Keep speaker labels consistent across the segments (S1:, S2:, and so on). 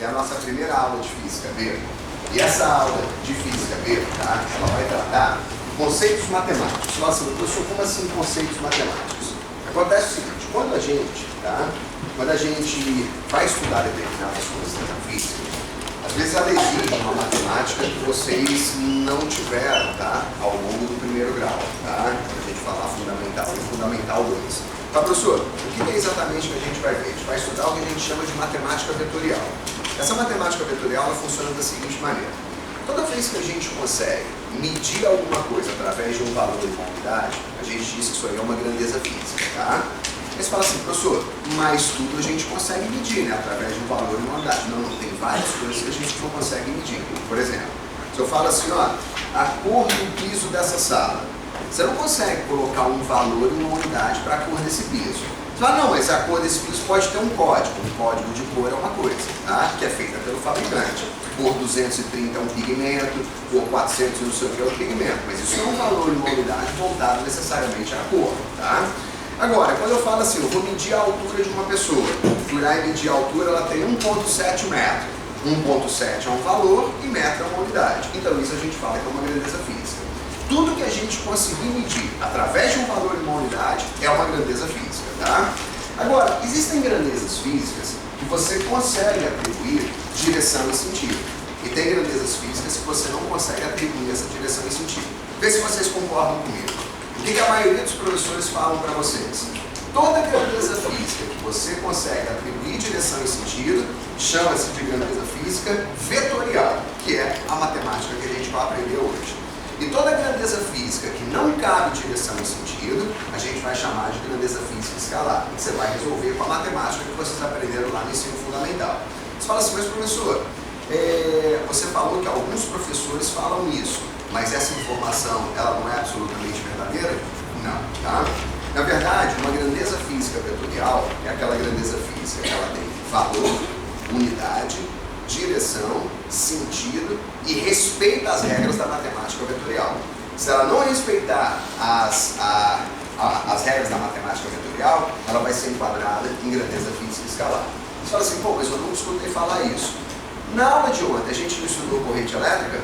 S1: é a nossa primeira aula de Física B. E essa aula de Física B, tá, ela vai tratar conceitos matemáticos. Você fala assim, professor, como assim conceitos matemáticos? Acontece o seguinte, quando a gente vai estudar determinadas coisas da física, às vezes ela exige uma matemática que vocês não tiveram, tá, ao longo do primeiro grau, tá? Quando a gente falar fundamental e fundamental 2. Tá, professor, o que é exatamente que a gente vai ver? A gente vai estudar o que a gente chama de matemática vetorial. Essa matemática vetorial ela funciona da seguinte maneira. Toda vez que a gente consegue medir alguma coisa através de um valor e uma unidade, a gente diz que isso aí é uma grandeza física, tá? Aí você fala assim, professor, mas tudo a gente consegue medir, né? Através de um valor e uma unidade. Não, tem várias coisas que a gente não consegue medir. Por exemplo, se eu falo assim, ó, a cor do piso dessa sala, você não consegue colocar um valor e uma unidade para a cor desse piso. Você fala, não, mas a cor desse piso pode ter um código de cor é uma coisa, tá? Que é feita pelo fabricante. Cor 230 é um pigmento, cor 400 não sei o que é um pigmento, mas isso não é um valor e uma unidade voltado necessariamente à cor, tá? Agora, quando eu falo assim, eu vou medir a altura de uma pessoa, fui lá e medir a altura, ela tem 1,7 metro. 1,7 é um valor e metro é uma unidade. Então isso a gente fala que é uma grandeza física. Tudo que a gente conseguir medir através de um valor e uma unidade é uma grandeza física, tá? Agora, existem grandezas físicas que você consegue atribuir direção e sentido. E tem grandezas físicas que você não consegue atribuir essa direção e sentido. Vê se vocês concordam comigo. O que a maioria dos professores falam para vocês? Toda grandeza física que você consegue atribuir direção e sentido chama-se de grandeza física vetorial, que é a matemática que a gente vai aprender hoje. E toda grandeza física que não cabe direção e sentido, a gente vai chamar de grandeza física escalar, que você vai resolver com a matemática que vocês aprenderam lá no ensino fundamental. Você fala assim, mas professor, você falou que alguns professores falam isso, mas essa informação ela não é absolutamente verdadeira? Não, tá? Na verdade, uma grandeza física vetorial é aquela grandeza física que ela tem valor, unidade, direção, sentido e respeita as regras da matemática vetorial. Se ela não respeitar as regras da matemática vetorial, ela vai ser enquadrada em grandeza física escalar. Você fala assim, pô, mas eu não escutei falar isso. Na aula de ontem, a gente não estudou corrente elétrica?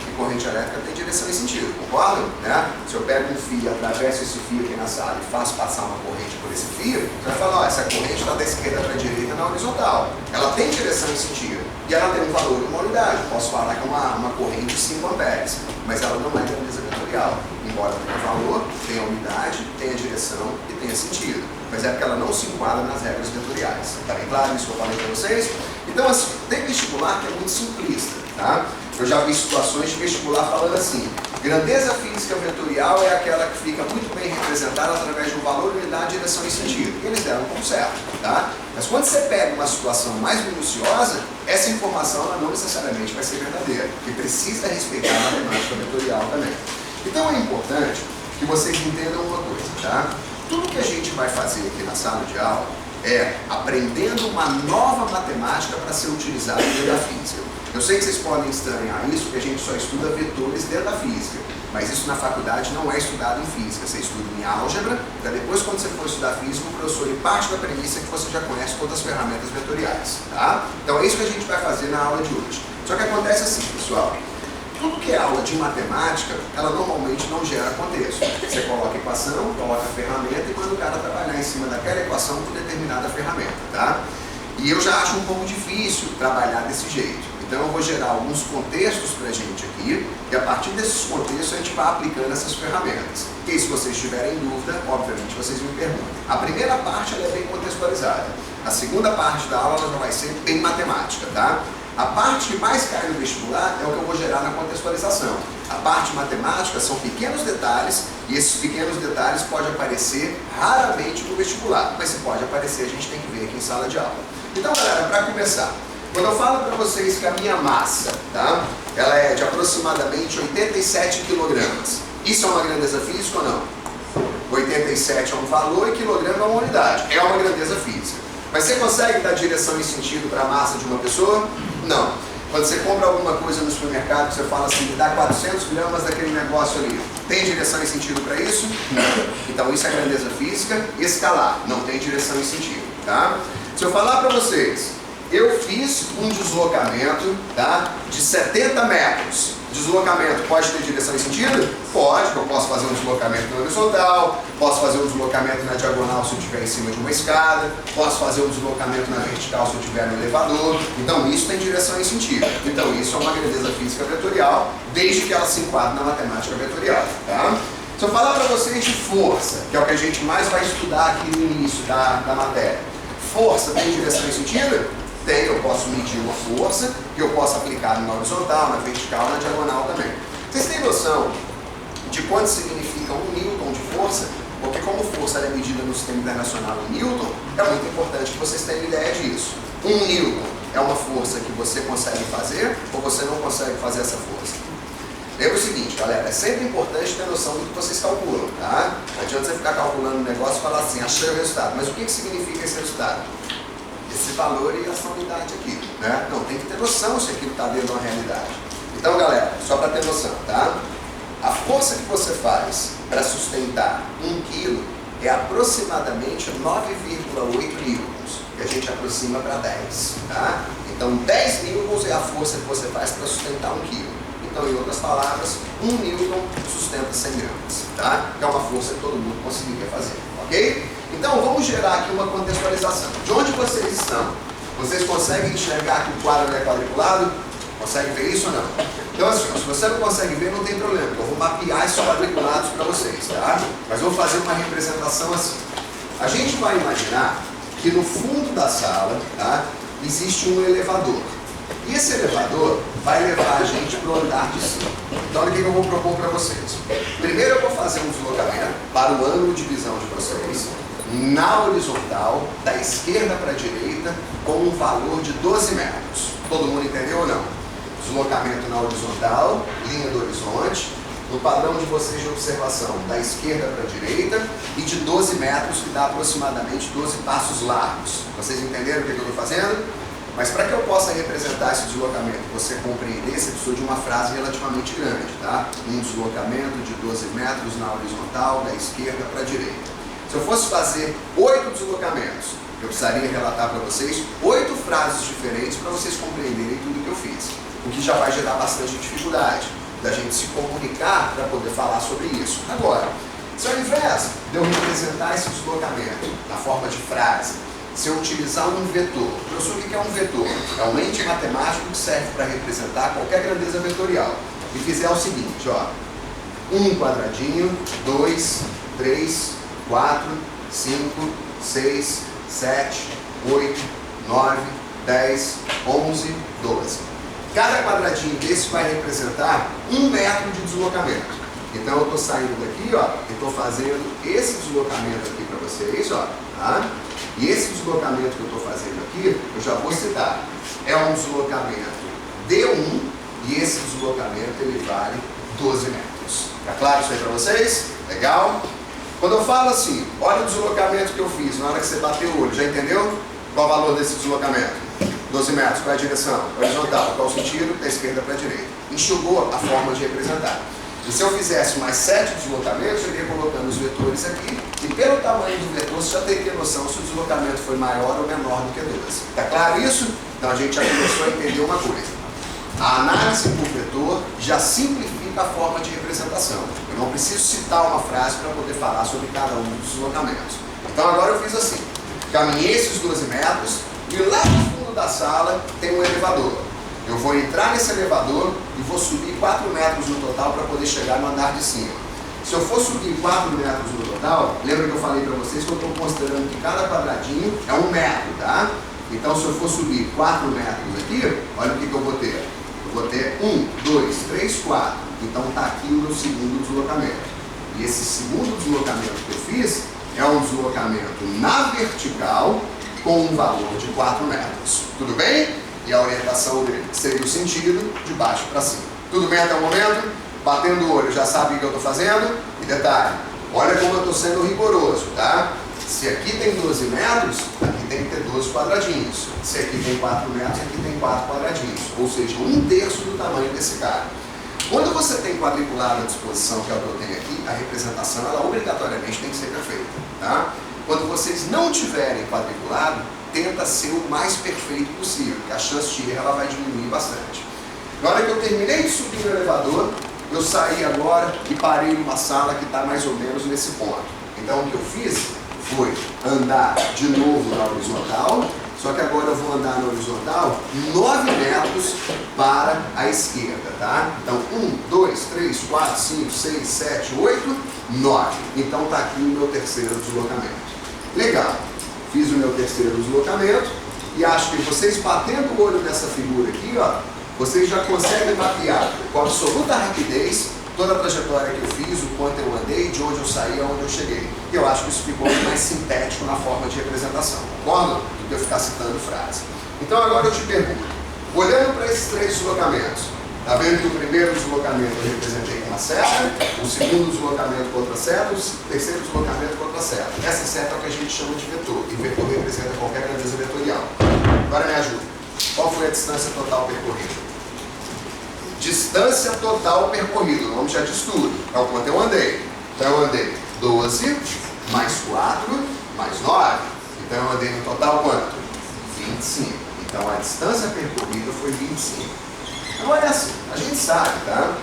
S1: E corrente elétrica tem direção e sentido, concordam? Né? Se eu pego um fio, atravesso esse fio aqui na sala e faço passar uma corrente por esse fio, você vai falar, ó, essa corrente está da esquerda para a direita na horizontal. Ela tem direção e sentido. E ela tem um valor e uma unidade. Eu posso falar que é uma corrente de 5 amperes, mas ela não é grandeza vetorial. Embora tenha valor, tenha unidade, tenha direção e tenha sentido. Mas é porque ela não se enquadra nas regras vetoriais. Está bem claro isso que eu falei para vocês? Então, assim, tem vestibular que é muito simplista, tá? Eu já vi situações de vestibular falando assim, grandeza física vetorial é aquela que fica muito bem representada através de um valor, unidade, direção e sentido. E eles deram como certo, tá? Mas quando você pega uma situação mais minuciosa, essa informação ela não necessariamente vai ser verdadeira, porque precisa respeitar a matemática vetorial também. Então é importante que vocês entendam uma coisa, tá? Tudo que a gente vai fazer aqui na sala de aula é aprendendo uma nova matemática para ser utilizada dentro da física. Eu sei que vocês podem estranhar isso, porque a gente só estuda vetores dentro da física, mas isso na faculdade não é estudado em física. Você estuda em álgebra, para depois, quando você for estudar física, o professor ele parte da premissa que você já conhece todas as ferramentas vetoriais, tá? Então é isso que a gente vai fazer na aula de hoje. Só que acontece assim, pessoal, tudo que é aula de matemática, ela normalmente não gera contexto. Você coloca a equação, coloca a ferramenta e manda o cara trabalhar em cima daquela equação com determinada ferramenta, tá? E eu já acho um pouco difícil trabalhar desse jeito. Então eu vou gerar alguns contextos pra gente aqui e a partir desses contextos a gente vai aplicando essas ferramentas. E se vocês tiverem dúvida, obviamente vocês me perguntam. A primeira parte ela é bem contextualizada. A segunda parte da aula ela já vai ser bem matemática, tá? A parte que mais cai no vestibular é o que eu vou gerar na contextualização. A parte matemática são pequenos detalhes e esses pequenos detalhes podem aparecer raramente no vestibular, mas se pode aparecer a gente tem que ver aqui em sala de aula. Então galera, para começar, quando eu falo para vocês que a minha massa, tá, ela é de aproximadamente 87 kg, isso é uma grandeza física ou não? 87 é um valor e quilograma é uma unidade, é uma grandeza física. Mas você consegue dar direção e sentido para a massa de uma pessoa? Não. Quando você compra alguma coisa no supermercado, você fala assim, me dá 400 gramas daquele negócio ali. Tem direção e sentido para isso? Não. Então isso é grandeza física escalar, não tem direção e sentido, tá? Se eu falar para vocês eu fiz um deslocamento, tá, de 70 metros. Deslocamento pode ter direção e sentido? Pode, eu posso fazer um deslocamento na horizontal, posso fazer um deslocamento na diagonal se eu estiver em cima de uma escada, posso fazer um deslocamento na vertical se eu estiver no elevador. Então isso tem direção e sentido. Então isso é uma grandeza física vetorial, desde que ela se enquadre na matemática vetorial. Tá? Se eu falar para vocês de força, que é o que a gente mais vai estudar aqui no início da matéria, força tem direção e sentido? Tem, eu posso medir uma força que eu posso aplicar na horizontal, na vertical, na diagonal também. Vocês têm noção de quanto significa 1 newton de força? Porque como força é medida no sistema internacional em newton, é muito importante que vocês tenham ideia disso. 1 newton é uma força que você consegue fazer ou você não consegue fazer essa força? Lembra o seguinte, galera, é sempre importante ter noção do que vocês calculam, tá? Não adianta você ficar calculando um negócio e falar assim, achei o resultado. Mas o que significa esse resultado? Esse valor e essa unidade aqui, né? Não, tem que ter noção se aquilo está dentro de uma realidade. Então, galera, só para ter noção, tá? A força que você faz para sustentar 1 quilo é aproximadamente 9,8 newtons, que a gente aproxima para 10, tá? Então, 10 newtons é a força que você faz para sustentar 1 quilo. Então, em outras palavras, 1 newton sustenta 100 gramas, tá? Que é uma força que todo mundo conseguiria fazer, ok? Então, vamos gerar aqui uma contextualização. De onde vocês estão? Vocês conseguem enxergar que o quadro é quadriculado? Conseguem ver isso ou não? Então, assim, se você não consegue ver, não tem problema. Eu vou mapear esses quadriculados para vocês, tá? Mas vou fazer uma representação assim. A gente vai imaginar que no fundo da sala, tá, existe um elevador. E esse elevador vai levar a gente para o andar de cima. Então, olha o que eu vou propor para vocês. Primeiro eu vou fazer um deslocamento para o ângulo de visão de vocês, na horizontal, da esquerda para a direita, com um valor de 12 metros. Todo mundo entendeu ou não? Deslocamento na horizontal, linha do horizonte, no padrão de vocês de observação, da esquerda para a direita, e de 12 metros, que dá aproximadamente 12 passos largos. Vocês entenderam o que eu estou fazendo? Mas para que eu possa representar esse deslocamento e você compreender, você precisa de uma frase relativamente grande, tá? Um deslocamento de 12 metros na horizontal, da esquerda para a direita. Se eu fosse fazer 8 deslocamentos, eu precisaria relatar para vocês 8 frases diferentes para vocês compreenderem tudo que eu fiz. O que já vai gerar bastante dificuldade da gente se comunicar para poder falar sobre isso. Agora, se ao invés de eu representar esse deslocamento na forma de frase, se eu utilizar um vetor, professor, o que é um vetor? É um ente matemático que serve para representar qualquer grandeza vetorial. E fizer o seguinte, ó, 1 quadradinho, 2, 3, 4, 5, 6, 7, 8, 9, 10, 11, 12. Cada quadradinho desse vai representar 1 metro de deslocamento. Então eu estou saindo daqui, ó, e estou fazendo esse deslocamento aqui para vocês, ó, tá? E esse deslocamento que eu estou fazendo aqui, eu já vou citar. É um deslocamento D1 e esse deslocamento ele vale 12 metros. Tá claro isso aí para vocês? Legal? Quando eu falo assim, olha o deslocamento que eu fiz na hora que você bateu o olho, já entendeu? Qual o valor desse deslocamento? 12 metros, qual é a direção? Horizontal, qual o sentido? Da esquerda para a direita. Enxugou a forma de representar. E se eu fizesse mais 7 deslocamentos, eu iria colocando os vetores aqui, e pelo tamanho do vetor, você já teria noção se o deslocamento foi maior ou menor do que 12. Tá claro isso? Então a gente já começou a entender uma coisa. A análise por vetor já simplifica a forma de representação. Eu não preciso citar uma frase para poder falar sobre cada um dos deslocamentos. Então agora eu fiz assim, caminhei esses 12 metros, e lá no fundo da sala tem um elevador. Eu vou entrar nesse elevador e vou subir 4 metros no total para poder chegar no andar de cima. Se eu for subir 4 metros no total, lembra que eu falei para vocês que eu estou considerando que cada quadradinho é 1 metro, tá? Então se eu for subir 4 metros aqui, olha o que eu vou ter. Eu vou ter 1, 2, 3, 4. Então está aqui o meu segundo deslocamento. E esse segundo deslocamento que eu fiz é um deslocamento na vertical com um valor de 4 metros. Tudo bem? E a orientação dele seria o sentido de baixo para cima. Tudo bem até o momento? Batendo o olho, já sabe o que eu estou fazendo? E detalhe, olha como eu estou sendo rigoroso, tá? Se aqui tem 12 metros, aqui tem que ter 12 quadradinhos. Se aqui tem 4 metros, aqui tem 4 quadradinhos. Ou seja, 1/3 do tamanho desse cara. Quando você tem quadriculado à disposição, que é o que eu tenho aqui, a representação, ela obrigatoriamente tem que ser perfeita, tá? Quando vocês não tiverem quadriculado, tenta ser o mais perfeito possível, porque a chance de erro ela vai diminuir bastante. Na hora que eu terminei de subir no elevador, eu saí agora e parei numa sala que está mais ou menos nesse ponto. Então o que eu fiz foi andar de novo na horizontal, só que agora eu vou andar na horizontal 9 metros para a esquerda, tá? Então 1, 2, 3, 4, 5, 6, 7, 8, 9. Então está aqui o meu terceiro deslocamento. Legal, fiz o meu terceiro deslocamento e acho que vocês batendo o olho nessa figura aqui, ó, vocês já conseguem mapear com absoluta rapidez toda a trajetória que eu fiz, o quanto eu andei, de onde eu saí, aonde eu cheguei. E eu acho que isso ficou mais sintético na forma de representação, concordo? Do que eu ficar citando frase. Então agora eu te pergunto, olhando para esses 3 deslocamentos, tá vendo que o primeiro deslocamento eu representei com uma seta, o segundo deslocamento com outra seta, o terceiro deslocamento com outra seta. Essa seta é o que a gente chama de vetor, e vetor representa qualquer grandeza vetorial. Agora me ajuda. Qual foi a distância total percorrida? Distância total percorrida, o nome já diz tudo. É o quanto eu andei. Então eu andei 12 mais 4 mais 9. Então eu andei no total quanto? 25. Então a distância percorrida foi 25. Então olha assim, a gente sabe, tá?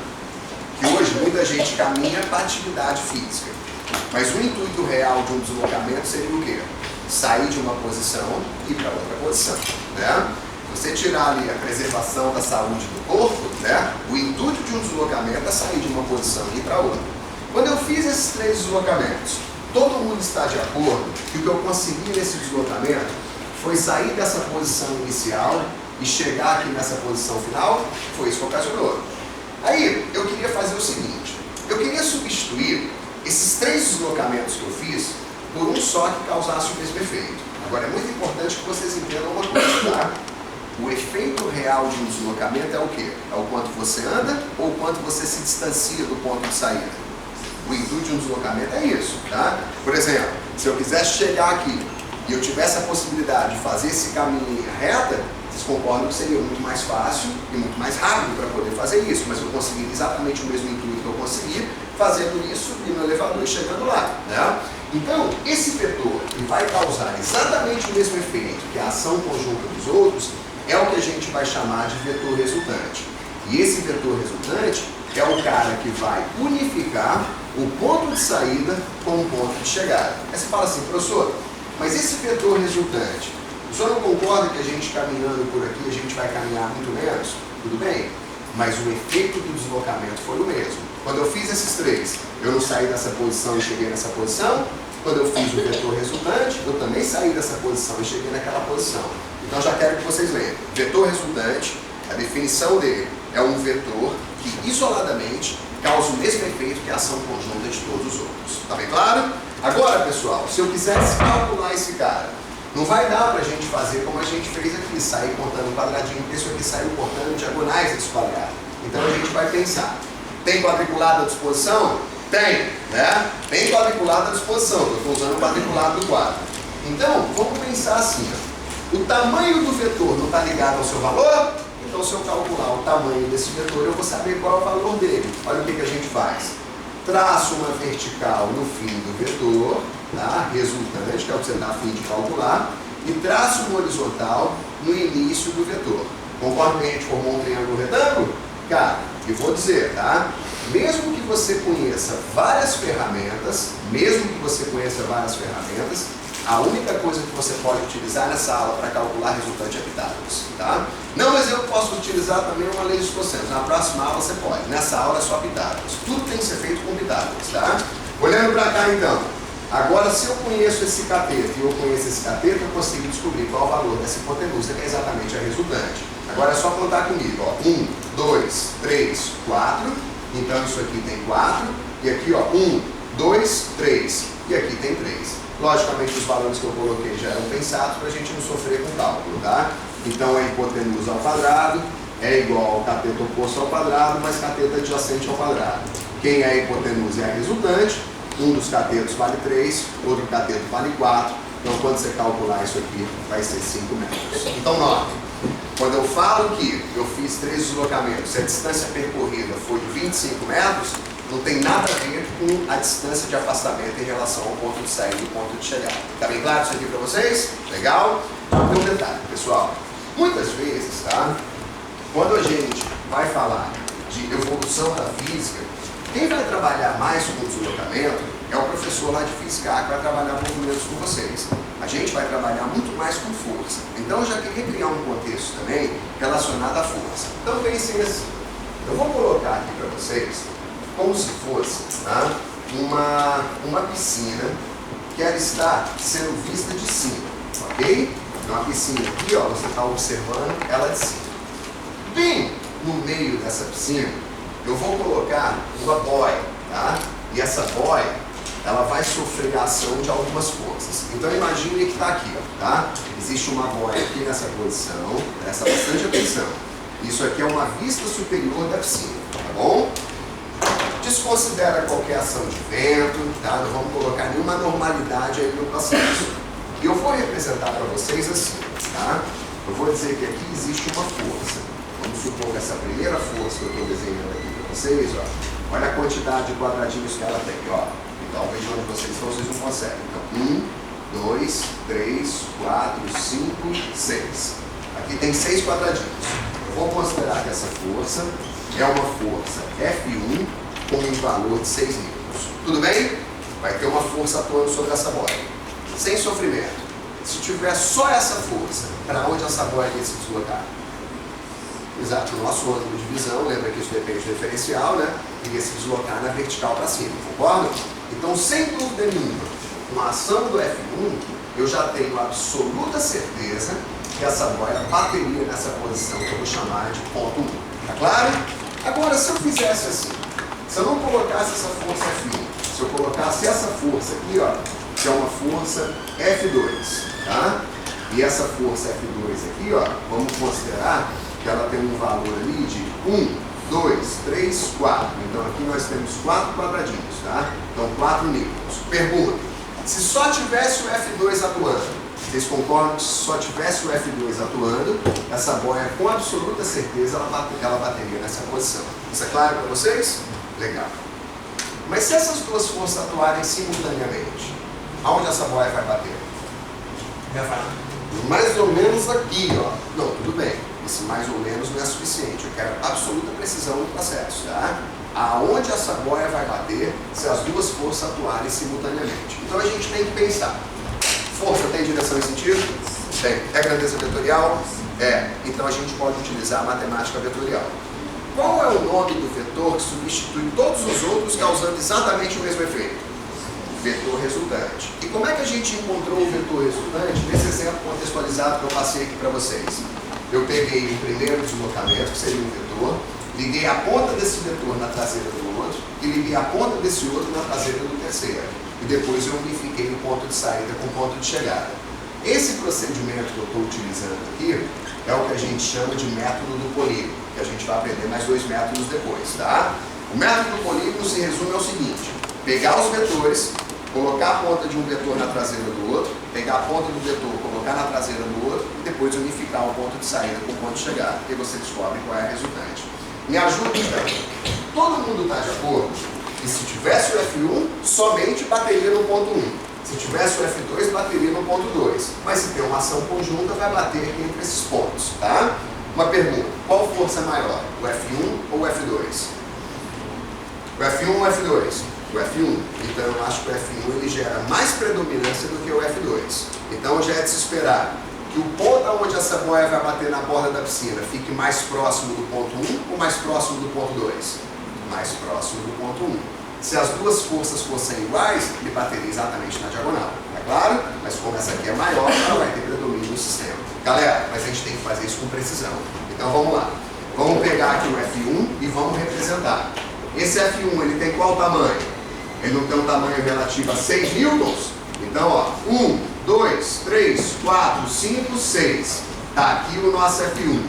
S1: Que hoje muita gente caminha para atividade física. Mas o intuito real de um deslocamento seria o quê? Sair de uma posição e ir para outra posição, né? Você tirar ali a preservação da saúde do corpo, né? O intuito de um deslocamento é sair de uma posição e ir para outra. Quando eu fiz esses 3 deslocamentos, todo mundo está de acordo que o que eu consegui nesse deslocamento foi sair dessa posição inicial e chegar aqui nessa posição final? Foi isso que ocasionou. Aí, eu queria fazer o seguinte, eu queria substituir esses 3 deslocamentos que eu fiz por um só que causasse o mesmo efeito. Agora, é muito importante que vocês entendam uma coisa, tá? O efeito real de um deslocamento é o quê? É o quanto você anda ou o quanto você se distancia do ponto de saída? O intuito de um deslocamento é isso, tá? Por exemplo, se eu quisesse chegar aqui e eu tivesse a possibilidade de fazer esse caminho em linha reta, vocês concordam que seria muito mais fácil e muito mais rápido para poder fazer isso, mas eu consegui exatamente o mesmo intuito que eu consegui, fazendo isso e no elevador e chegando lá, né? Então, esse vetor que vai causar exatamente o mesmo efeito que a ação conjunta dos outros, é o que a gente vai chamar de vetor resultante. E esse vetor resultante é o cara que vai unificar o ponto de saída com o ponto de chegada. Aí você fala assim, professor, mas esse vetor resultante, o senhor não concorda que a gente caminhando por aqui, a gente vai caminhar muito menos? Tudo bem, mas o efeito do deslocamento foi o mesmo. Quando eu fiz esses 3, eu não saí dessa posição e cheguei nessa posição. Quando eu fiz o vetor resultante, eu também saí dessa posição e cheguei naquela posição. Então já quero que vocês lembrem. Vetor resultante, a definição dele é um vetor que isoladamente causa o mesmo efeito que a ação conjunta de todos os outros. Tá bem claro? Agora, pessoal, se eu quisesse calcular esse cara, não vai dar pra gente fazer como a gente fez aqui, sair contando quadradinho, porque isso aqui saiu cortando diagonais desse quadrado. Então a gente vai pensar, tem quadriculado à disposição? Tem, né? Tem quadriculado à disposição, eu estou usando o quadriculado do quadro. Então, vamos pensar assim, ó. O tamanho do vetor não está ligado ao seu valor? Então, se eu calcular o tamanho desse vetor, eu vou saber qual é o valor dele. Olha o que a gente faz. Traço uma vertical no fim do vetor, tá? Resultante, que é o que você está a fim de calcular, e traço uma horizontal no início do vetor. Conforme a gente formou um triângulo retângulo, cara, eu vou dizer, tá? Mesmo que você conheça várias ferramentas, a única coisa que você pode utilizar nessa aula para calcular resultante é Pitágoras, tá? Não, mas eu posso utilizar também uma lei dos cossenos. Na próxima aula você pode. Nessa aula é só Pitágoras. Tudo tem que ser feito com Pitágoras, tá? Olhando para cá então. Agora, se eu conheço esse cateto e eu conheço esse cateto, eu consigo descobrir qual é o valor dessa hipotenusa, que é exatamente a resultante. Agora é só contar comigo, ó. 1, 2, 3, 4. Então isso aqui tem 4. E aqui, ó, 1, 2, 3. E aqui tem 3. Logicamente, os valores que eu coloquei já eram pensados para a gente não sofrer com cálculo, tá? Então, a hipotenusa ao quadrado é igual ao cateto oposto ao quadrado, mais cateto adjacente ao quadrado. Quem é a hipotenusa é a resultante. Um dos catetos vale 3, outro cateto vale 4. Então, quando você calcular isso aqui, vai ser 5 metros. Então, note, quando eu falo que eu fiz 3 deslocamentos e a distância percorrida foi de 25 metros, Não tem nada a ver com a distância de afastamento em relação ao ponto de saída e ponto de chegada. Tá bem claro isso aqui para vocês? Legal? Tem um detalhe, pessoal. Muitas vezes, tá? Quando a gente vai falar de evolução da física, quem vai trabalhar mais com o deslocamento é o professor lá de Física A que vai trabalhar movimentos com vocês. A gente vai trabalhar muito mais com força. Então eu já queria criar um contexto também relacionado à força. Então pensem assim, eu vou colocar aqui para vocês como se fosse, tá, uma piscina que ela está sendo vista de cima, ok? Então a piscina aqui, ó, você está observando ela de cima. Bem no meio dessa piscina, eu vou colocar uma boia, tá? E essa boia, ela vai sofrer a ação de algumas forças. Então imagine que está aqui, ó, tá? Existe uma boia aqui nessa posição, presta bastante atenção. Isso aqui é uma vista superior da piscina, tá bom? Desconsidera qualquer ação de vento, tá? Não vamos colocar nenhuma normalidade aí no processo. E eu vou representar para vocês assim, tá? Eu vou dizer que aqui existe uma força. Vamos supor que essa primeira força que eu estou desenhando aqui para vocês, ó, olha a quantidade de quadradinhos que ela tem, ó. Então, vejam onde vocês estão, vocês não conseguem. Então, 1, 2, 3, 4, 5, 6. Aqui tem 6 quadradinhos. Eu vou considerar que essa força é uma força F1 com um valor de 6 newtons. Tudo bem? Vai ter uma força atuando sobre essa boia. Sem sofrimento. Se tiver só essa força, para onde essa boia vai se deslocar? Exato, o nosso ângulo de visão, lembra que isso depende do diferencial, né? Iria se deslocar na vertical para cima, concorda? Então, sem dúvida nenhuma, com a ação do F1, eu já tenho absoluta certeza que essa boia bateria nessa posição que eu vou chamar de ponto 1. Tá claro? Agora, se eu fizesse assim, se eu não colocasse essa força F1, se eu colocasse essa força aqui, ó, que é uma força F2, tá? E essa força F2 aqui, ó, vamos considerar que ela tem um valor ali de 1, 2, 3, 4. Então aqui nós temos 4 quadradinhos, tá? Então 4 newtons. Pergunta, se só tivesse o F2 atuando, vocês concordam que se só tivesse o F2 atuando, essa boia com absoluta certeza ela bateria nessa posição. Isso é claro para vocês? Legal. Mas se essas duas forças atuarem simultaneamente, aonde essa boia vai bater? Mais ou menos aqui, ó. Não, tudo bem. Esse mais ou menos não é suficiente. Eu quero absoluta precisão no processo, tá? Aonde essa boia vai bater se as duas forças atuarem simultaneamente. Então a gente tem que pensar. Força tem direção e sentido? Tem. É grandeza vetorial? É. Então a gente pode utilizar a matemática vetorial. Qual é o nome do vetor que substitui todos os outros causando exatamente o mesmo efeito? Vetor resultante. E como é que a gente encontrou o vetor resultante nesse exemplo contextualizado que eu passei aqui para vocês? Eu peguei o primeiro deslocamento, que seria um vetor, liguei a ponta desse vetor na traseira do outro e liguei a ponta desse outro na traseira do terceiro. E depois eu unifiquei o ponto de saída com o ponto de chegada. Esse procedimento que eu estou utilizando aqui é o que a gente chama de método do polígono, que a gente vai aprender mais 2 métodos depois, tá? O método do polígono se resume ao seguinte: pegar os vetores, colocar a ponta de um vetor na traseira do outro, pegar a ponta do vetor, colocar na traseira do outro e depois unificar o ponto de saída com o ponto de chegada. E você descobre qual é a resultante. Me ajuda então. Todo mundo está de acordo que se tivesse o F1, somente bateria no ponto 1. Se tivesse o F2, bateria no ponto 2. Mas se tem uma ação conjunta, vai bater aqui entre esses pontos, tá? Uma pergunta: qual força é maior, o F1 ou o F2? O F1 ou o F2? O F1. Então eu acho que o F1 ele gera mais predominância do que o F2. Então já é de se esperar que o ponto onde essa boia vai bater na borda da piscina fique mais próximo do ponto 1 ou mais próximo do ponto 2? Mais próximo do ponto 1. Se as duas forças fossem iguais, ele bateria exatamente na diagonal, é claro? Mas como essa aqui é maior, ela vai ter predomínio no sistema. Galera, mas a gente tem que fazer isso com precisão. Então vamos lá. Vamos pegar aqui o F1 e vamos representar. Esse F1, ele tem qual tamanho? Ele não tem um tamanho relativo a 6 newtons? Então, ó, 1, 2, 3, 4, 5, 6. Tá aqui o nosso F1.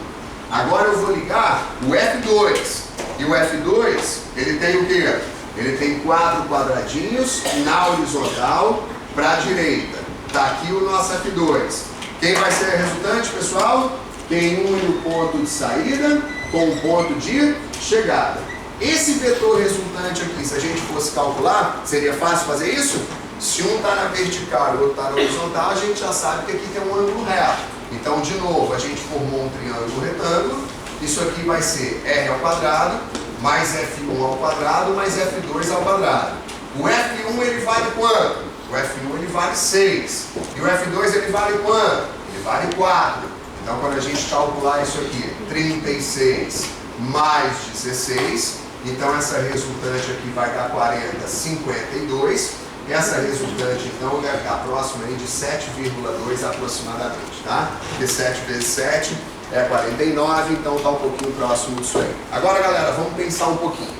S1: Agora eu vou ligar o F2. E o F2, ele tem o quê? Ele tem 4 quadradinhos na horizontal para a direita. Tá aqui o nosso F2. Quem vai ser a resultante, pessoal? Quem une o ponto de saída com o ponto de chegada. Esse vetor resultante aqui, se a gente fosse calcular, seria fácil fazer isso? Se um está na vertical e o outro está na horizontal, a gente já sabe que aqui tem um ângulo reto. Então, de novo, a gente formou um triângulo retângulo. Isso aqui vai ser R ao quadrado, mais F1 ao quadrado, mais F2 ao quadrado. O F1 ele vale quanto? O F1 ele vale 6. E o F2 ele vale quanto? Ele vale 4. Então, quando a gente calcular isso aqui, 36 mais 16, então essa resultante aqui vai dar 40, 52. Essa resultante, então, deve estar próxima aí de 7,2 aproximadamente, tá? Porque 7 vezes 7 é 49, então está um pouquinho próximo disso aí. Agora, galera, vamos pensar um pouquinho.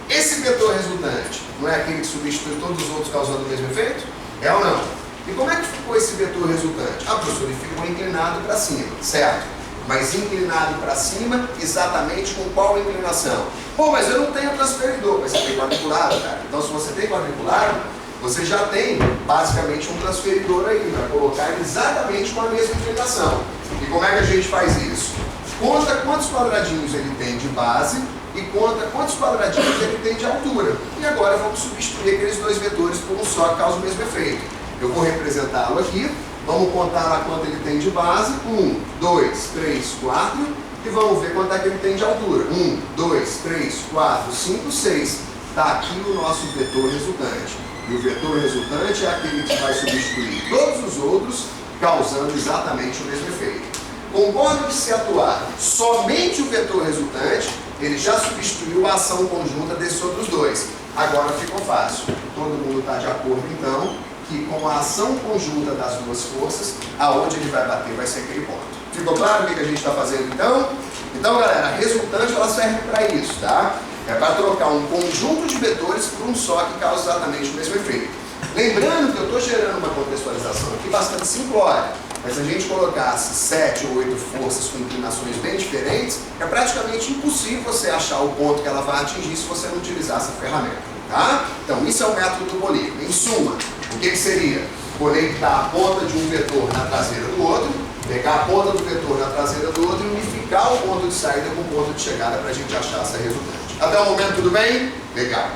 S1: Esse vetor resultante, não é aquele que substitui todos os outros causando o mesmo efeito? É ou não? E como é que ficou esse vetor resultante? Ah, professor, ele ficou inclinado para cima, certo? Mas inclinado para cima, exatamente com qual inclinação? Pô, mas eu não tenho transferidor. Mas você tem quadriculado, cara. Então, se você tem quadriculado, você já tem basicamente um transferidor aí, vai colocar ele exatamente com a mesma inclinação. E como é que a gente faz isso? Conta quantos quadradinhos ele tem de base e conta quantos quadradinhos ele tem de altura. E agora vamos substituir aqueles dois vetores por um só que causa o mesmo efeito. Eu vou representá-lo aqui, vamos contar lá quanto ele tem de base, 1, 2, 3, 4, e vamos ver quanto é que ele tem de altura. 1, 2, 3, 4, 5, 6. Está aqui o nosso vetor resultante. E o vetor resultante é aquele que vai substituir todos os outros, causando exatamente o mesmo efeito. Concordo que se atuar somente o vetor resultante, ele já substituiu a ação conjunta desses outros dois. Agora ficou fácil. Todo mundo está de acordo, então, que com a ação conjunta das duas forças, aonde ele vai bater vai ser aquele ponto. Ficou claro o que a gente está fazendo, então? Então, galera, a resultante ela serve para isso, tá? É para trocar um conjunto de vetores por um só que causa exatamente o mesmo efeito. Lembrando que eu estou gerando uma contextualização aqui bastante simplória, mas se a gente colocasse 7 ou 8 forças com inclinações bem diferentes, é praticamente impossível você achar o ponto que ela vai atingir se você não utilizar essa ferramenta, tá? Então, isso é o método do polígono. Em suma, o que seria? Conectar a ponta de um vetor na traseira do outro, pegar a ponta do vetor na traseira do outro e unificar o ponto de saída com o ponto de chegada para a gente achar essa resultante. Até o momento tudo bem? Legal.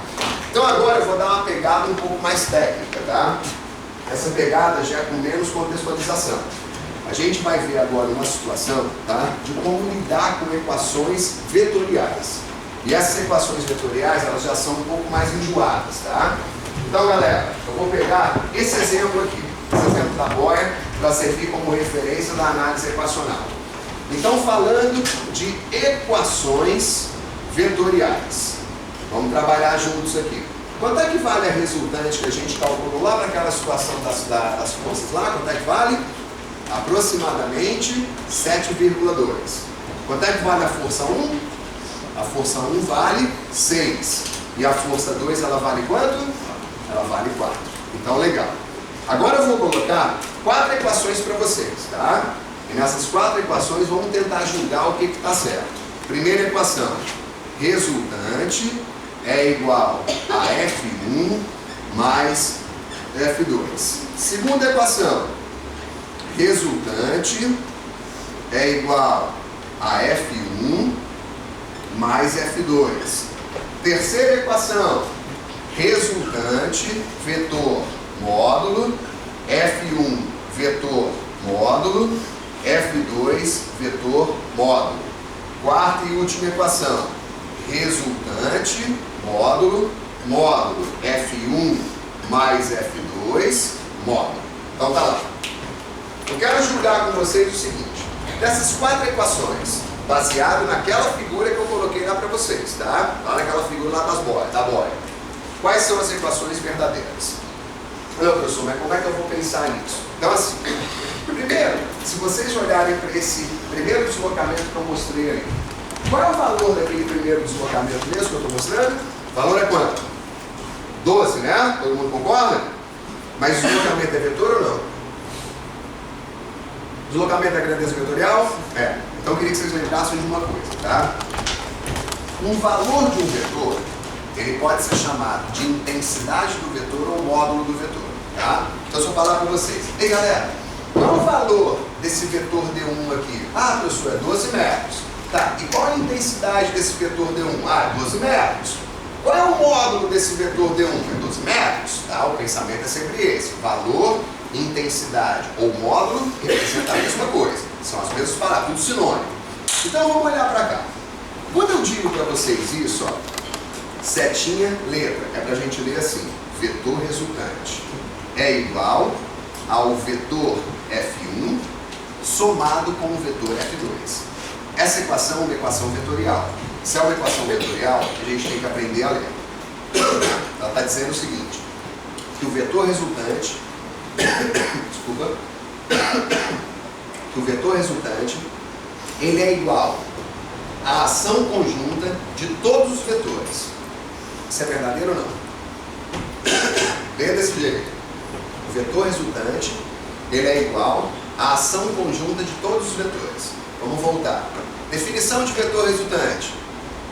S1: Então agora eu vou dar uma pegada um pouco mais técnica, tá? Essa pegada já é com menos contextualização. A gente vai ver agora uma situação, tá? De como lidar com equações vetoriais. E essas equações vetoriais, elas já são um pouco mais enjoadas, tá? Então, galera, eu vou pegar esse exemplo aqui, esse exemplo da boia, para servir como referência da análise equacional. Então, falando de equações vetoriais. Vamos trabalhar juntos aqui. Quanto é que vale a resultante que a gente calculou lá para aquela situação das forças lá? Quanto é que vale? Aproximadamente 7,2. Quanto é que vale a força 1? A força 1 vale 6. E a força 2, ela vale quanto? Ela vale 4. Então, legal. Agora eu vou colocar 4 equações para vocês, tá? E nessas 4 equações, vamos tentar julgar o que está certo. Primeira equação. Resultante é igual a F1 mais F2. Segunda equação. Resultante é igual a F1 mais F2. Terceira equação. Resultante, vetor, módulo, F1, vetor, módulo, F2, vetor, módulo. Quarta e última equação. Resultante, módulo, módulo, F1 mais F2, módulo. Então tá lá. Eu quero julgar com vocês o seguinte. Dessas 4 equações, baseado naquela figura que eu coloquei lá para vocês, tá? Lá naquela figura lá da boia. Quais são as equações verdadeiras? Não, professor, mas como é que eu vou pensar nisso? Então assim, primeiro, se vocês olharem para esse primeiro deslocamento que eu mostrei aí, qual é o valor daquele primeiro deslocamento mesmo que eu estou mostrando? O valor é quanto? 12, né? Todo mundo concorda? Mas o deslocamento é vetor ou não? Deslocamento é grandeza vetorial? É. Então eu queria que vocês lembrassem de uma coisa, tá? Um valor de um vetor, ele pode ser chamado de intensidade do vetor ou módulo do vetor, tá? Então se eu falar para vocês, ei galera, qual é o valor desse vetor D1 aqui? Ah, professor, é 12 metros. Tá, e qual a intensidade desse vetor D1? Ah, 12 metros. Qual é o módulo desse vetor D1? É 12 metros. Tá? O pensamento é sempre esse. Valor, intensidade ou módulo representam a mesma coisa. São as mesmas palavras, tudo sinônimo. Então vamos olhar para cá. Quando eu digo para vocês isso, ó, setinha, letra, é para a gente ler assim: vetor resultante é igual ao vetor F1 somado com o vetor F2. Essa equação é uma equação vetorial. Se é uma equação vetorial, a gente tem que aprender a ler. Ela está dizendo o seguinte, que o vetor resultante, desculpa, que o vetor resultante, ele é igual à ação conjunta de todos os vetores. Isso é verdadeiro ou não? Lê desse jeito. O vetor resultante, ele é igual à ação conjunta de todos os vetores. Vamos voltar. Definição de vetor resultante.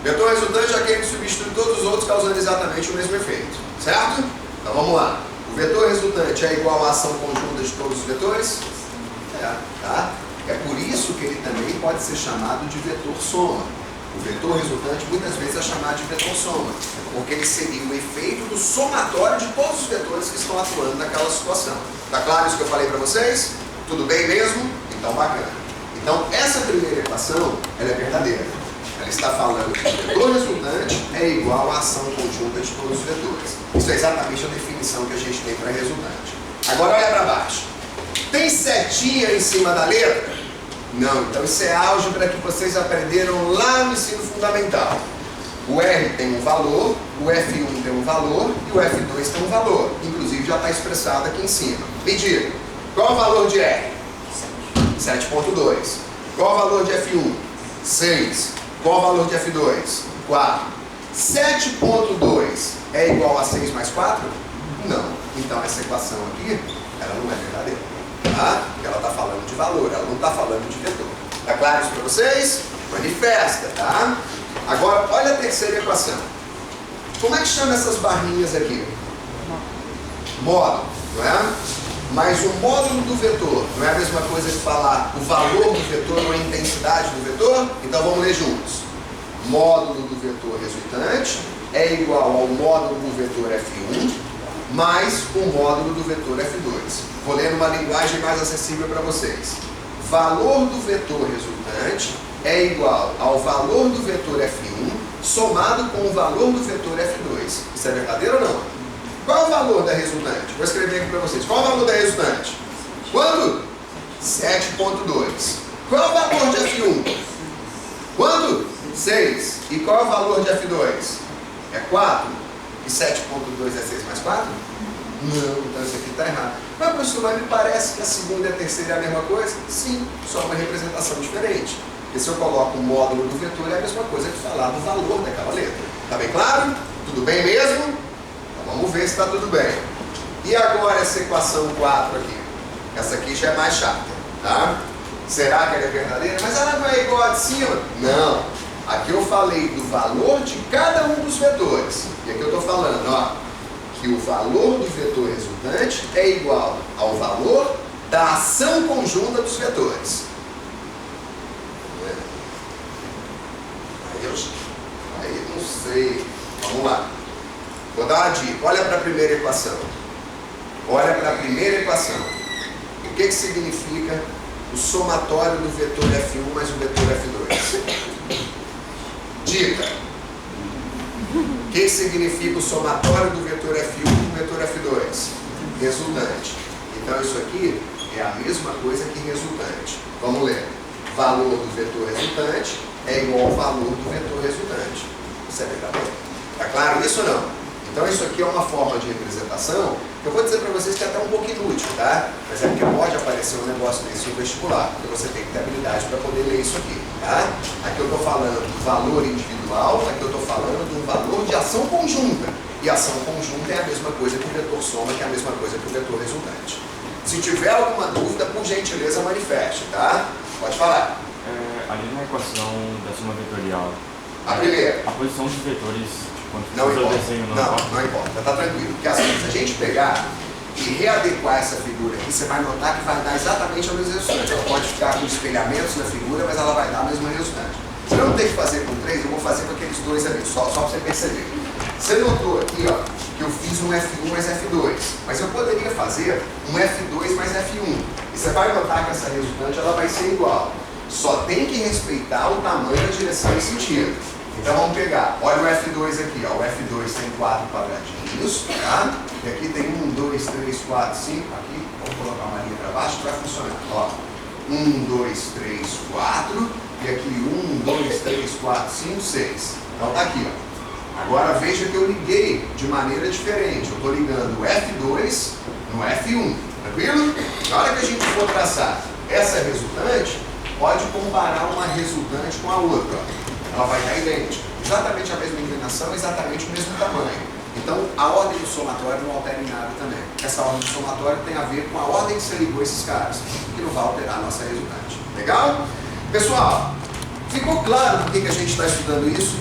S1: Vetor resultante é aquele que substitui todos os outros, causando exatamente o mesmo efeito. Certo? Então vamos lá. O vetor resultante é igual à ação conjunta de todos os vetores? É, tá? É por isso que ele também pode ser chamado de vetor soma. O vetor resultante muitas vezes é chamado de vetor soma, porque ele seria o efeito do somatório de todos os vetores que estão atuando naquela situação. Tá claro isso que eu falei para vocês? Tudo bem mesmo? Então bacana. Então essa primeira equação, ela é verdadeira. Ela está falando que o vetor resultante é igual à ação conjunta de todos os vetores. Isso é exatamente a definição que a gente tem para resultante. Agora olha para baixo. Tem setinha em cima da letra? Não, então isso é álgebra que vocês aprenderam lá no ensino fundamental. O R tem um valor, o F1 tem um valor e o F2 tem um valor. Inclusive já está expressado aqui em cima. Me diga, qual o valor de R? 7.2. Qual o valor de F1? 6. Qual o valor de F2? 4. 7.2 é igual a 6 mais 4? Não. Então essa equação aqui, ela não é verdadeira. Tá? Porque ela está falando de valor, ela não está falando de vetor. Tá claro isso para vocês? Manifesta, tá? Agora, olha a terceira equação. Como é que chama essas barrinhas aqui? Módulo, não é? Mas o módulo do vetor não é a mesma coisa que falar o valor do vetor ou a intensidade do vetor? Então vamos ler juntos. Módulo do vetor resultante é igual ao módulo do vetor F1 mais o módulo do vetor F2. Vou ler numa linguagem mais acessível para vocês. Valor do vetor resultante é igual ao valor do vetor F1 somado com o valor do vetor F2. Isso é verdadeiro ou não? Qual é o valor da resultante? Vou escrever aqui para vocês. Qual é o valor da resultante? Quanto? 7.2. Qual é o valor de F1? Quanto? 6. E qual é o valor de F2? É 4. E 7.2 é 6 mais 4? Não, então isso aqui está errado. Mas, professor, mas me parece que a segunda e a terceira é a mesma coisa? Sim, só uma representação diferente. Porque se eu coloco o módulo do vetor, é a mesma coisa que falar do valor daquela letra. Tá bem claro? Tudo bem mesmo? Então vamos ver se está tudo bem. E agora essa equação 4 aqui? Essa aqui já é mais chata, tá? Será que ela é verdadeira? Mas ela não é igual a de cima? Não. Aqui eu falei do valor de cada um dos vetores. E aqui eu estou falando, ó, que o valor do vetor resultante é igual ao valor da ação conjunta dos vetores. Aí não sei. Vamos lá. Vou dar uma dica. Olha para a primeira equação. Olha para a primeira equação. O que significa o somatório do vetor F1 mais o vetor F2? Dica. O que significa o somatório do vetor F1 com o vetor F2? Resultante. Então isso aqui é a mesma coisa que resultante. Vamos ler. Valor do vetor resultante é igual ao valor do vetor resultante. Isso é verdadeiro. Está claro isso ou não? Então isso aqui é uma forma de representação que eu vou dizer para vocês que é até um pouco inútil, tá? Mas é porque pode aparecer um negócio desse no vestibular, porque você tem que ter habilidade para poder ler isso aqui, tá? Aqui eu estou falando do valor individual, aqui eu estou falando do valor de ação conjunta. E ação conjunta é a mesma coisa que o vetor soma, que é a mesma coisa que o vetor resultante. Se tiver alguma dúvida, por gentileza, manifeste, tá? Pode falar.
S2: Ali na equação da soma vetorial,
S1: A primeira.
S2: a posição dos vetores, quando
S1: Não
S2: fizer o
S1: importa.
S2: desenho, não
S1: Não
S2: importa?
S1: importa. Tá tranquilo. Porque assim, se a gente pegar e readequar essa figura aqui, você vai notar que vai dar exatamente o mesmo resultado. Ela pode ficar com espelhamentos na figura, mas ela vai dar o mesmo resultado. Para eu não ter que fazer com 3, eu vou fazer com aqueles dois ali, só para você perceber. Você notou aqui, ó, que eu fiz um F1 mais F2, mas eu poderia fazer um F2 mais F1. E você vai notar que essa resultante ela vai ser igual. Só tem que respeitar o tamanho da direção e sentido. Então vamos pegar, olha o F2 aqui, ó. O F2 tem 4 quadradinhos, tá? E aqui tem 1, 2, 3, 4, 5. Aqui, vamos colocar uma linha para baixo que vai funcionar. Ó, 1, 2, 3, 4. E aqui 1, 2, 3, 4, 5, 6. Então tá aqui, ó. Agora veja que eu liguei de maneira diferente. Eu estou ligando o F2 no F1. Tranquilo? Na hora que a gente for traçar essa resultante, pode comparar uma resultante com a outra. Ela vai estar idêntica. Exatamente a mesma inclinação, exatamente o mesmo tamanho. Então, a ordem do somatório não altera em nada também. Essa ordem do somatório tem a ver com a ordem que você ligou esses caras, que não vai alterar a nossa resultante. Legal? Pessoal, ficou claro por que a gente está estudando isso?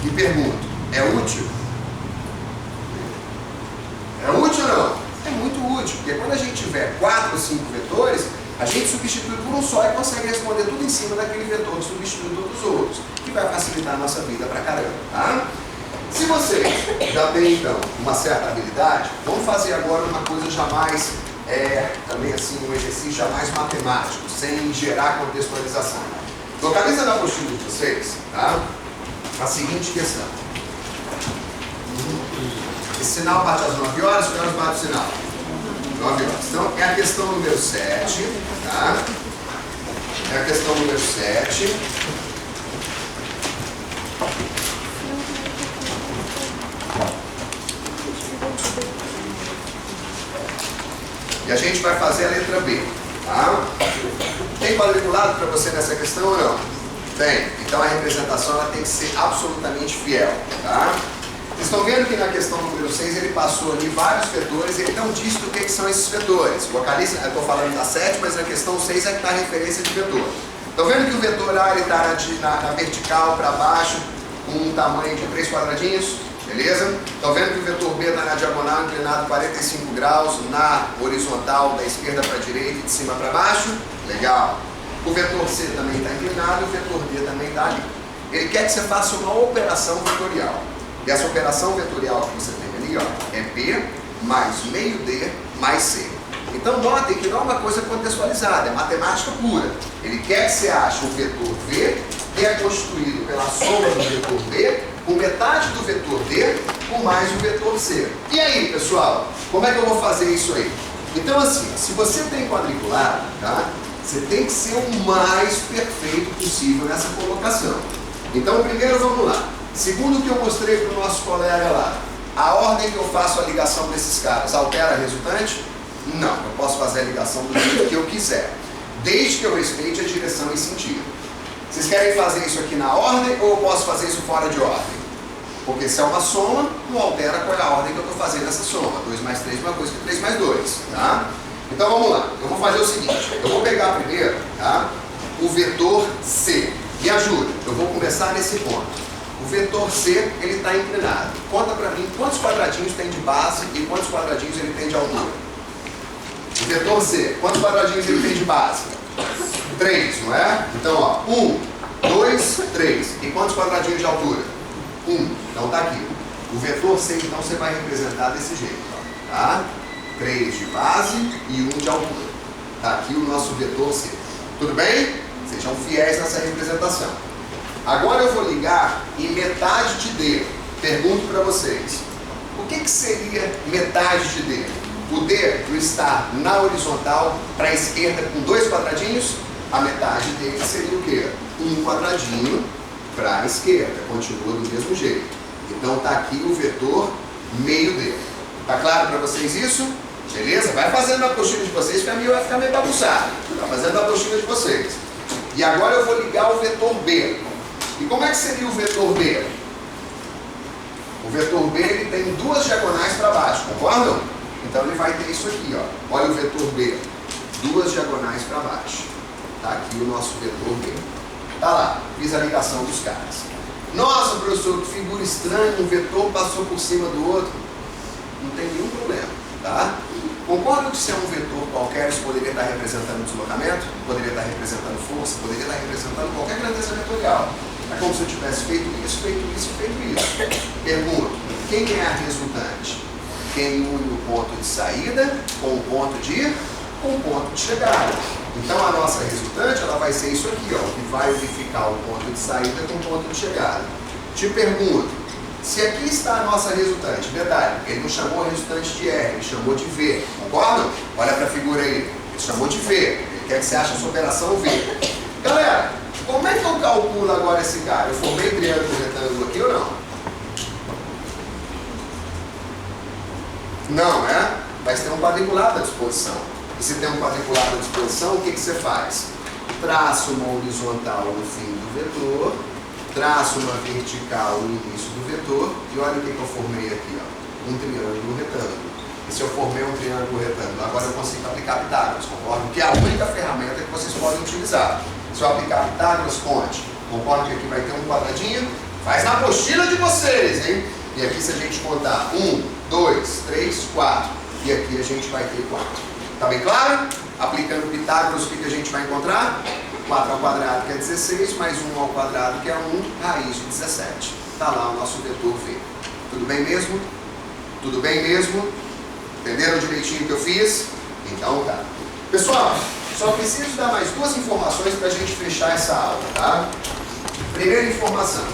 S1: E pergunto, é útil? É útil ou não? É muito útil, porque quando a gente tiver 4 ou 5 vetores, a gente substitui por um só e consegue responder tudo em cima daquele vetor que substitui todos os outros, que vai facilitar a nossa vida pra caramba, tá? Se vocês já têm, então, uma certa habilidade, vamos fazer agora uma coisa já mais, também assim, um exercício já mais matemático, sem gerar contextualização. Localiza na apostila de vocês, tá? A seguinte questão. Esse sinal bate às 9 horas, que horas bate o sinal? 9 horas. Então, é a questão número 7, tá? É a questão número 7. E a gente vai fazer a letra B, tá? Tem quadriculado para você nessa questão ou não? Tem. Então a representação ela tem que ser absolutamente fiel, tá? Vocês estão vendo que na questão número 6 ele passou ali vários vetores, ele não disse do que são esses vetores. Localiza, eu estou falando da 7, mas na questão 6 é que está a referência de vetor. Estão vendo que o vetor A está na vertical para baixo, com um tamanho de 3 quadradinhos? Beleza? Estão vendo que o vetor B está na diagonal, inclinado 45 graus, na horizontal, da esquerda para a direita e de cima para baixo? Legal. O vetor C também está inclinado e o vetor D também está ali. Ele quer que você faça uma operação vetorial. E essa operação vetorial que você tem ali, ó, é B mais meio D mais C. Então notem que não é uma coisa contextualizada, é matemática pura. Ele quer que você ache o vetor V, que é constituído pela soma do vetor B, com metade do vetor D, com mais o vetor C. E aí, pessoal, como é que eu vou fazer isso aí? Então assim, se você tem quadriculado, tá? Você tem que ser o mais perfeito possível nessa colocação. Então primeiro vamos lá. Segundo o que eu mostrei para o nosso colega lá, a ordem que eu faço a ligação desses caras altera a resultante? Não, eu posso fazer a ligação do jeito que eu quiser, desde que eu respeite a direção e sentido. Vocês querem fazer isso aqui na ordem ou eu posso fazer isso fora de ordem? Porque se é uma soma, não altera qual é a ordem que eu estou fazendo essa soma. 2 mais 3 é uma coisa que 3 mais 2, tá? Então vamos lá, eu vou fazer o seguinte, eu vou pegar primeiro, tá, o vetor C. Me ajuda, eu vou começar nesse ponto. O vetor C, ele está inclinado. Conta para mim quantos quadradinhos tem de base e quantos quadradinhos ele tem de altura. O vetor C, quantos quadradinhos ele tem de base? 3, não é? Então, ó, 1, 2, 3. E quantos quadradinhos de altura? 1. Então tá aqui. O vetor C, então, você vai representar desse jeito, ó, tá? 3 de base e 1 de altura. Tá aqui o nosso vetor C. Tudo bem? Sejam fiéis nessa representação. Agora eu vou ligar em metade de D. Pergunto para vocês. O que seria metade de D? O D está na horizontal para a esquerda com 2 quadradinhos. A metade dele seria o quê? 1 quadradinho para a esquerda. Continua do mesmo jeito. Então está aqui o vetor meio D. Tá claro para vocês isso? Beleza? Vai fazendo a apostila de vocês, que a minha vai ficar meio bagunçada. Tá fazendo a apostila de vocês. E agora eu vou ligar o vetor B. E como é que seria o vetor B? O vetor B ele tem 2 diagonais para baixo, concordam? Então ele vai ter isso aqui, ó. Olha o vetor B. 2 diagonais para baixo. Tá aqui o nosso vetor B. Tá lá, fiz a ligação dos caras. Nossa, professor, que figura estranha, um vetor passou por cima do outro. Não tem nenhum problema, tá? Concordam que se é um vetor qualquer, isso poderia estar representando deslocamento, poderia estar representando força, poderia estar representando qualquer grandeza vetorial. É como se eu tivesse feito isso, feito isso e feito isso. Pergunto, quem é a resultante? Quem une o ponto de saída com o ponto de chegada. Então a nossa resultante ela vai ser isso aqui, ó, que vai unificar o ponto de saída com o ponto de chegada. Te pergunto, se aqui está a nossa resultante, detalhe, ele não chamou a resultante de R, ele chamou de V, concordam? Olha para a figura aí, ele chamou de V, ele quer que você ache essa operação V. Galera, como é que eu calculo agora esse cara? Eu formei triângulo retângulo aqui ou não? Não, é? Mas tem um quadriculado à disposição. E se tem um quadriculado à disposição, o que você faz? Traça uma horizontal no fim do vetor, traço uma vertical no início do vetor, e olha o que eu formei aqui, ó, um triângulo retângulo. E se eu formei um triângulo retângulo, agora eu consigo aplicar Pitágoras, concordam? Que é a única ferramenta que vocês podem utilizar. Se eu aplicar Pitágoras, conte. Concordam que aqui vai ter um quadradinho? Faz na apostila de vocês, hein? E aqui se a gente contar 1, 2, 3, 4, e aqui a gente vai ter 4. Tá bem claro? Aplicando Pitágoras, o que a gente vai encontrar? 4 ao quadrado que é 16, mais 1 ao quadrado que é 1, raiz de 17. Está lá o nosso vetor V. Tudo bem mesmo? Tudo bem mesmo? Entenderam direitinho o que eu fiz? Então tá. Pessoal, só preciso dar mais duas informações para a gente fechar essa aula, tá? Primeira informação.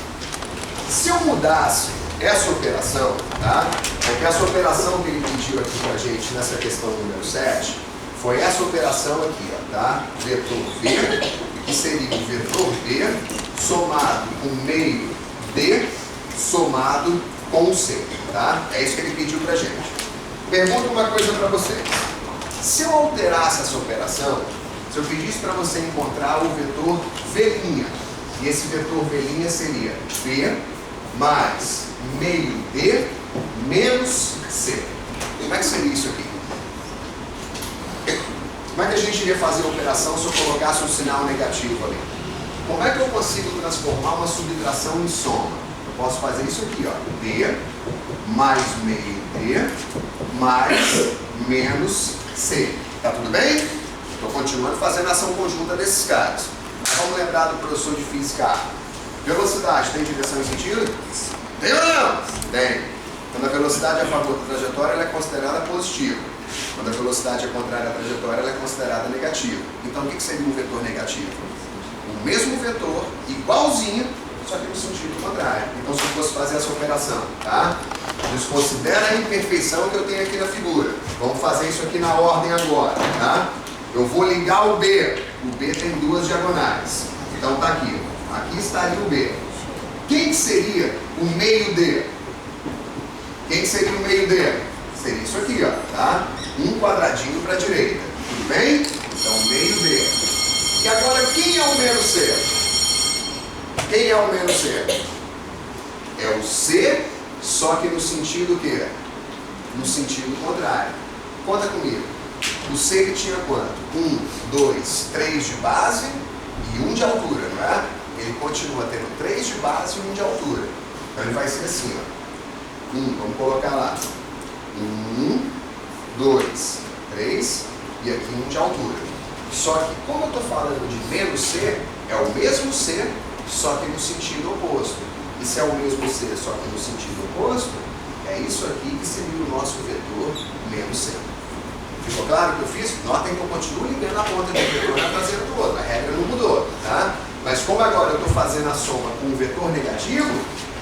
S1: Se eu mudasse essa operação, tá? Porque essa operação que ele pediu aqui pra gente nessa questão número 7 foi essa operação aqui, ó, tá? Vetor V, que seria o vetor B somado com meio D somado com C, tá? É isso que ele pediu pra gente. Pergunto uma coisa pra vocês. Se eu alterasse essa operação, se eu pedisse para você encontrar o vetor V', e esse vetor V' seria B mais meio D menos C. Como é que seria isso aqui? Como é que a gente iria fazer a operação se eu colocasse um sinal negativo ali? Como é que eu consigo transformar uma subtração em soma? Eu posso fazer isso aqui, ó. D mais meio D mais menos C. Tá tudo bem? Estou continuando fazendo a ação conjunta desses caras. Mas vamos lembrar do professor de física A. Velocidade tem direção e sentido? Tem ou não? Tem. Quando a velocidade é a favor da trajetória, ela é considerada positiva. Quando a velocidade é contrária à trajetória, ela é considerada negativa. Então, o que seria um vetor negativo? O mesmo vetor, igualzinho, só que no sentido contrário. Então, se eu fosse fazer essa operação, tá? Desconsidera a imperfeição que eu tenho aqui na figura. Vamos fazer isso aqui na ordem agora, tá? Eu vou ligar o B. O B tem duas diagonais. Então, tá aqui. Aqui estaria o B. Quem seria o meio D? Quem seria o meio D? Seria isso aqui, ó, tá? Um quadradinho para a direita. Tudo bem? Então, meio D. E agora, quem é o menos C? Quem é o menos C? É o C, só que no sentido o quê? No sentido contrário. Conta comigo. O C ele tinha quanto? 1, 2, 3 de base e 1 de altura, não é? Ele continua tendo 3 de base e 1 de altura. Então ele vai ser assim, ó. Vamos colocar lá. 1, 2, 3 e aqui 1 de altura. Só que como eu estou falando de menos C, é o mesmo C, só que no sentido oposto. E se é o mesmo C, só que no sentido oposto, é isso aqui que seria o nosso vetor menos C. Ficou claro o que eu fiz? Notem que eu continuo ligando a ponta de um vetor na traseira do outro. A regra não mudou, tá? Mas como agora eu estou fazendo a soma com um vetor negativo,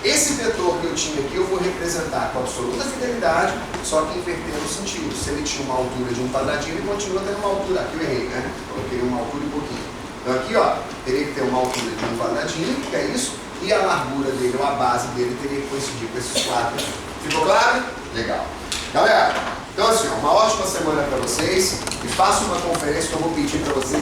S1: esse vetor que eu tinha aqui eu vou representar com absoluta fidelidade, só que invertendo o sentido. Se ele tinha uma altura de um quadradinho, ele continua tendo uma altura. Aqui eu errei, né? Coloquei uma altura e pouquinho. Então aqui, ó, teria que ter uma altura de um quadradinho, que é isso, e a largura dele, ou a base dele, teria que coincidir com esses quatro. Ficou claro? Legal. Galera, então assim, ó, uma ótima semana para vocês, e faço uma conferência que eu vou pedir para vocês